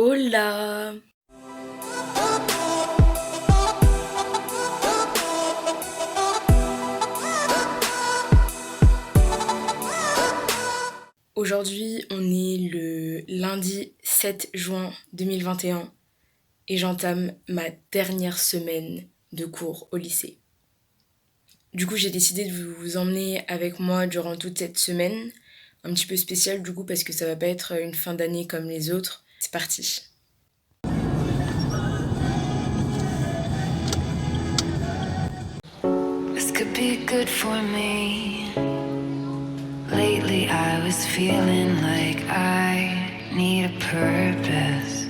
Hola! Aujourd'hui, on est le lundi 7 juin 2021 et j'entame ma dernière semaine de cours au lycée. Du coup, j'ai décidé de vous emmener avec moi durant toute cette semaine, un petit peu spéciale du coup parce que ça va pas être une fin d'année comme les autres. C'est parti! This could be good for me. Lately I was feeling like I need a purpose.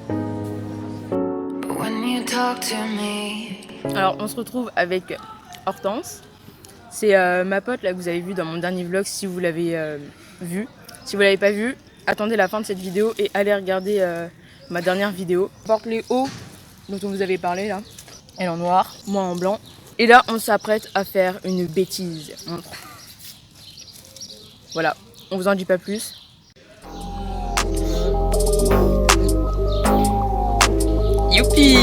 But when you talk to me. Alors, on se retrouve avec Hortense. C'est ma pote là que vous avez vu dans mon dernier vlog si vous l'avez vu. Si vous l'avez pas vu, attendez la fin de cette vidéo et allez regarder ma dernière vidéo. On porte les hauts dont on vous avait parlé là. Elle en noir, moi en blanc. Et là, on s'apprête à faire une bêtise. Voilà, on vous en dit pas plus. Youpi!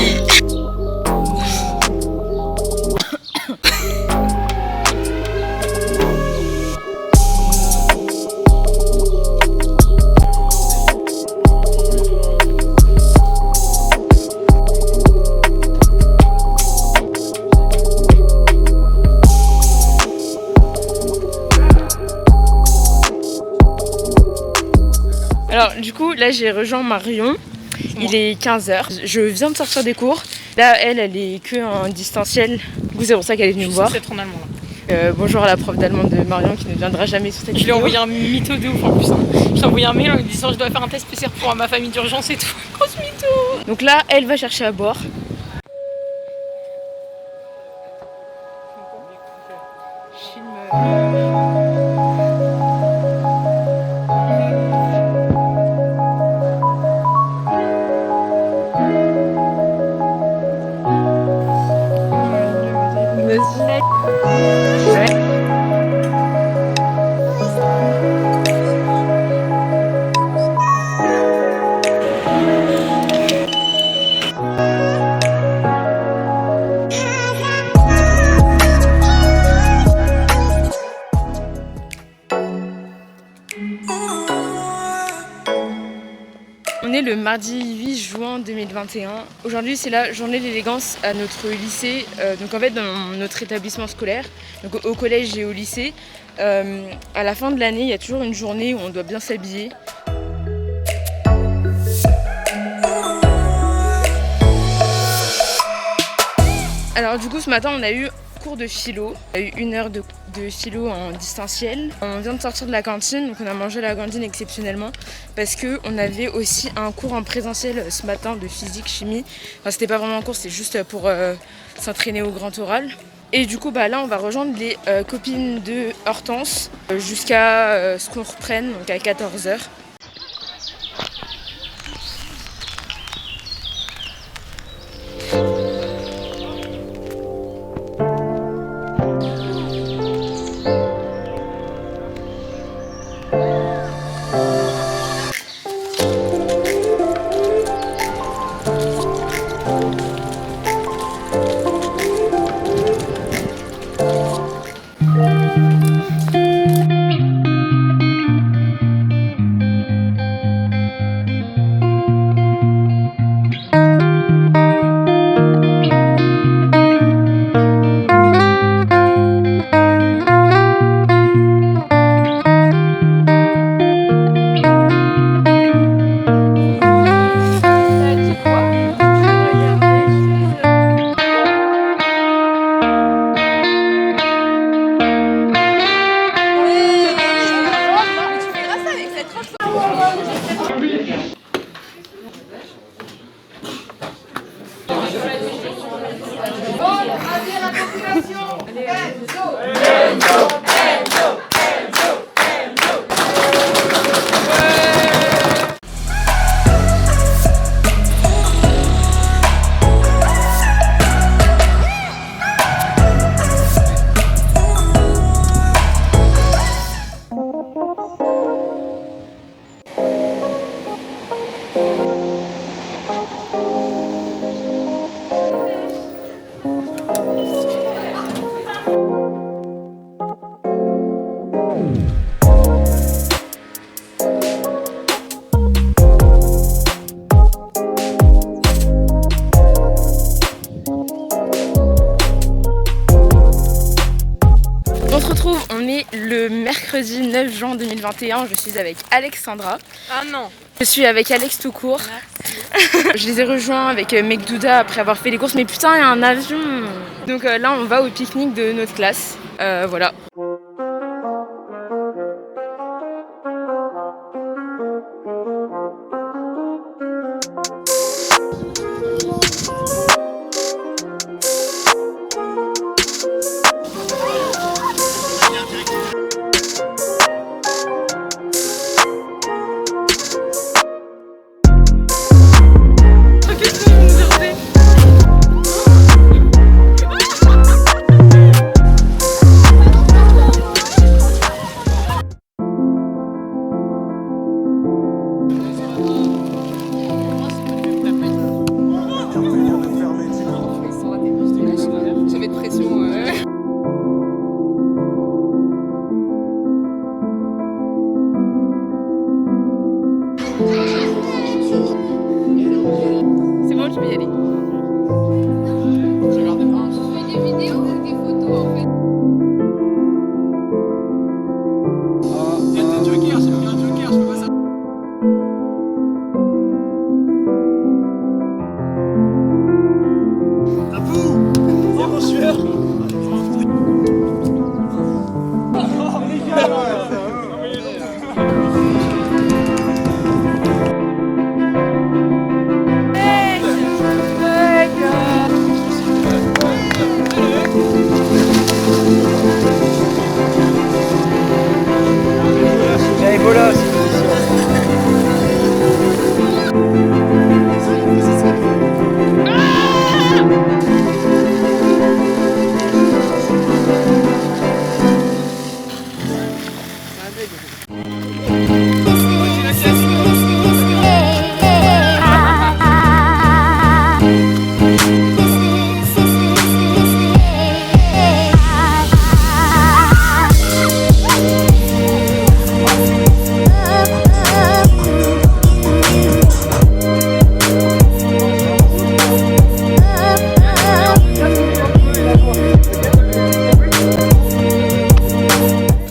Alors du coup là j'ai rejoint Marion, il est 15h, je viens de sortir des cours. Là elle est que en distanciel, du coup c'est pour ça qu'elle est venue me voir. Je suis censée être en allemand là. Bonjour à la prof d'allemand de Marion qui ne viendra jamais sur cette Je lui vidéo. ai envoyé un mytho de ouf en plus. Je lui ai envoyé un mail en lui disant je dois faire un test PCR pour ma famille d'urgence et tout. Grosse mytho. Donc là elle va chercher à boire. On est le mardi 8 juin 2021. Aujourd'hui, c'est la journée de l'élégance à notre lycée. Donc en fait, dans notre établissement scolaire, donc au collège et au lycée, à la fin de l'année, il y a toujours une journée où on doit bien s'habiller. Alors du coup, ce matin, on a eu cours de philo. On a eu 1 heure de philo en distanciel. On vient de sortir de la cantine, donc on a mangé à la cantine exceptionnellement parce qu'on avait aussi un cours en présentiel ce matin de physique, chimie. Enfin, c'était pas vraiment un cours, c'était juste pour s'entraîner au grand oral. Et du coup, là, on va rejoindre les copines de Hortense jusqu'à ce qu'on reprenne, donc à 14h. retrouve, on est le mercredi 9 juin 2021, je suis avec Alexandra. Ah non. Je suis avec Alex tout court. Je les ai rejoints avec Mekdouda après avoir fait les courses, mais putain il y a un avion. Donc là on va au pique-nique de notre classe, voilà. C'est bon, je vais y aller. Tu fais des vidéos ou des photos en fait? Il y a des jokers, j'ai pris un joker, je peux pas ça. Tabou! C'est mon sueur!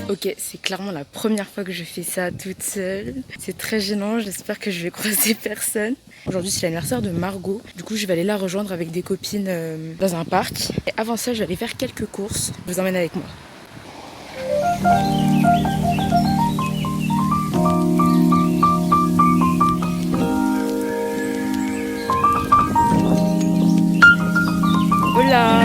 Ok, c'est clairement la première fois que je fais ça toute seule. C'est très gênant, j'espère que je vais croiser personne. Aujourd'hui c'est l'anniversaire de Margot, du coup je vais aller la rejoindre avec des copines dans un parc. Et avant ça je vais aller faire quelques courses, je vous emmène avec moi. Hola!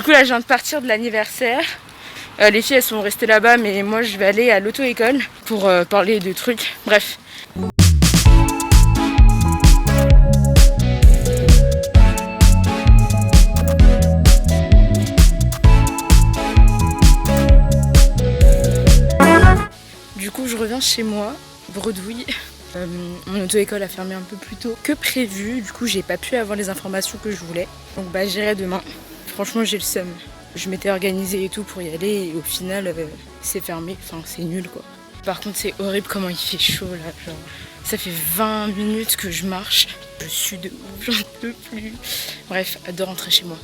Là, je viens de partir de l'anniversaire. Les filles elles sont restées là-bas, mais moi je vais aller à l'auto-école pour parler de trucs. Bref. Du coup, je reviens chez moi, bredouille. Mon auto-école a fermé un peu plus tôt que prévu. Du coup, j'ai pas pu avoir les informations que je voulais. Donc, bah, j'irai demain. Franchement, j'ai le seum. Je m'étais organisée et tout pour y aller et au final, c'est fermé. Enfin, c'est nul quoi. Par contre, c'est horrible comment il fait chaud là. Genre, ça fait 20 minutes que je marche. Je suis de ouf, j'en peux plus. Bref, hâte de rentrer chez moi.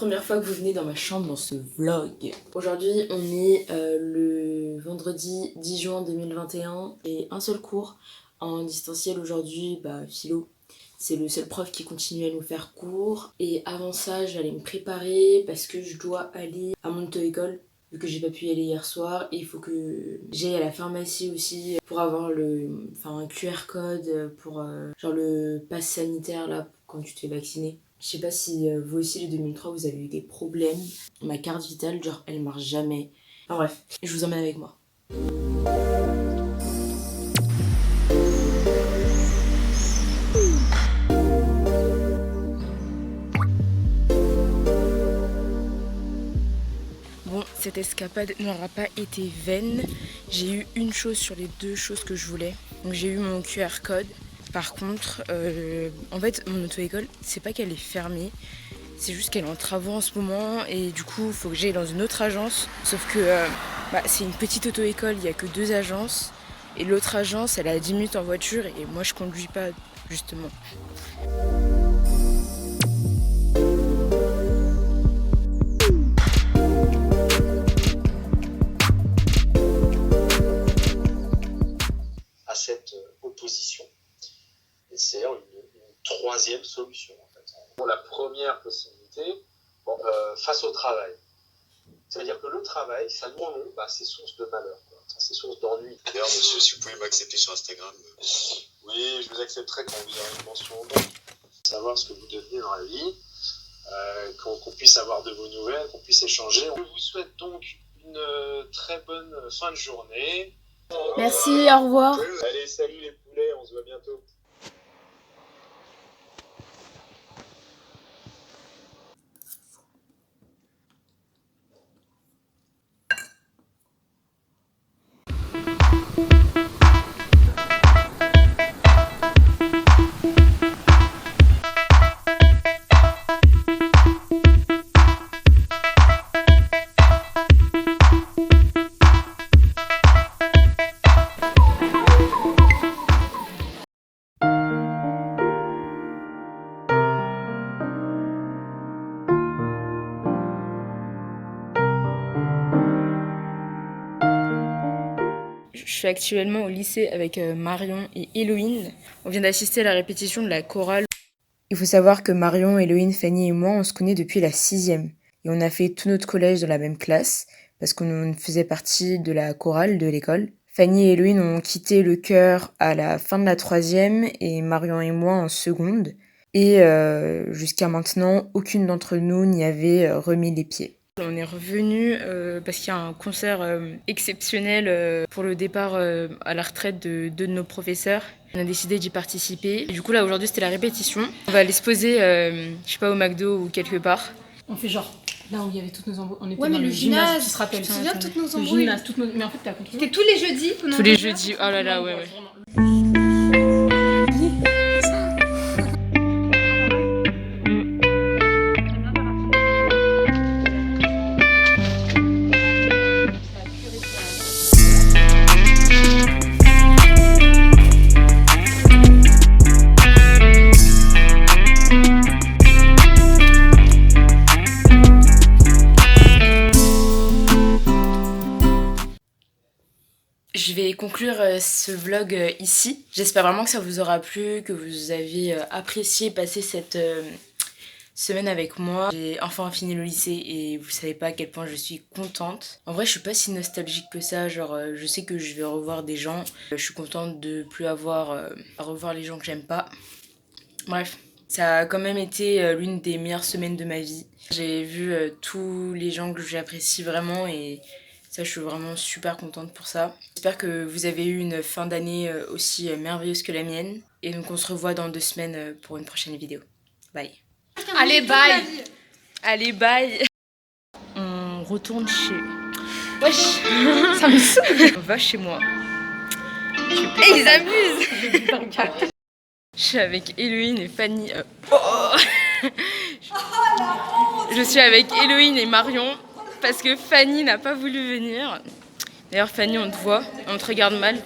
première fois que vous venez dans ma chambre dans ce vlog. Aujourd'hui on est le vendredi 10 juin 2021 et un seul cours en distanciel aujourd'hui, philo. C'est le seul prof qui continue à nous faire cours. Et avant ça, j'allais me préparer parce que je dois aller à mon auto-école, vu que j'ai pas pu y aller hier soir. Et il faut que j'aille à la pharmacie aussi pour avoir un QR code pour genre le pass sanitaire là quand tu te fais vacciner. Je sais pas si vous aussi les 2003 vous avez eu des problèmes. Ma carte vitale, genre elle marche jamais. Enfin bref, je vous emmène avec moi. Bon, cette escapade n'aura pas été vaine. J'ai eu une chose sur les deux choses que je voulais. Donc j'ai eu mon QR code. Par contre, en fait, mon auto-école, c'est pas qu'elle est fermée. C'est juste qu'elle est en travaux en ce moment. Et du coup, il faut que j'aille dans une autre agence. Sauf que c'est une petite auto-école, il n'y a que 2 agences. Et l'autre agence, elle est à 10 minutes en voiture. Et moi, je conduis pas, justement. À cette opposition et c'est une troisième solution en fait. Pour la première possibilité, face au travail, c'est-à-dire que le travail, ça nous remonte, c'est source de malheur, c'est source d'ennui. D'ailleurs, monsieur, si vous pouvez m'accepter sur Instagram. Oui, je vous accepterai quand vous aurez une mention au banc. Savoir ce que vous devenez dans la vie, qu'on puisse avoir de vos nouvelles, qu'on puisse échanger. Je vous souhaite donc une très bonne fin de journée. Merci, au revoir. Allez, salut les poulets, on se voit bientôt. Je suis actuellement au lycée avec Marion et Héloïne. On vient d'assister à la répétition de la chorale. Il faut savoir que Marion, Héloïne, Fanny et moi, on se connaît depuis la 6e. Et on a fait tout notre collège dans la même classe, parce qu'on faisait partie de la chorale de l'école. Fanny et Héloïne ont quitté le chœur à la fin de la 3e, et Marion et moi en seconde. Et jusqu'à maintenant, aucune d'entre nous n'y avait remis les pieds. On est revenu parce qu'il y a un concert exceptionnel pour le départ à la retraite de 2 de nos professeurs. On a décidé d'y participer. Et du coup là aujourd'hui c'était la répétition. On va aller se poser, je sais pas, au McDo ou quelque part. On fait genre là où il y avait toutes nos embrouilles. On était Ouais, mais dans le le gymnase, tu te tu rappelles. te souviens de toutes nos Le embrouilles? gymnase, mais en fait t'as compris. C'était tous les jeudis pendant Tous les 2 heures. jeudis, oh là là, ouais. Je vais conclure ce vlog ici. J'espère vraiment que ça vous aura plu, que vous avez apprécié passer cette semaine avec moi. J'ai enfin fini le lycée et vous savez pas à quel point je suis contente. En vrai, je suis pas si nostalgique que ça. Genre, je sais que je vais revoir des gens. Je suis contente de plus avoir à revoir les gens que j'aime pas. Bref, ça a quand même été l'une des meilleures semaines de ma vie. J'ai vu tous les gens que j'apprécie vraiment et ça, je suis vraiment super contente pour ça. J'espère que vous avez eu une fin d'année aussi merveilleuse que la mienne. Et donc, on se revoit dans 2 semaines pour une prochaine vidéo. Bye. Allez, bye. Allez, bye. On retourne chez... Wesh, ça me saoule. On va chez moi. Et ils abusent. Je suis avec Héloïne et Fanny. Je suis avec Héloïne et Marion. Parce que Fanny n'a pas voulu venir. D'ailleurs, Fanny, on te voit, on te regarde mal.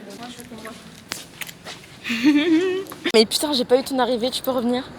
Mais putain, j'ai pas eu ton arrivée, tu peux revenir?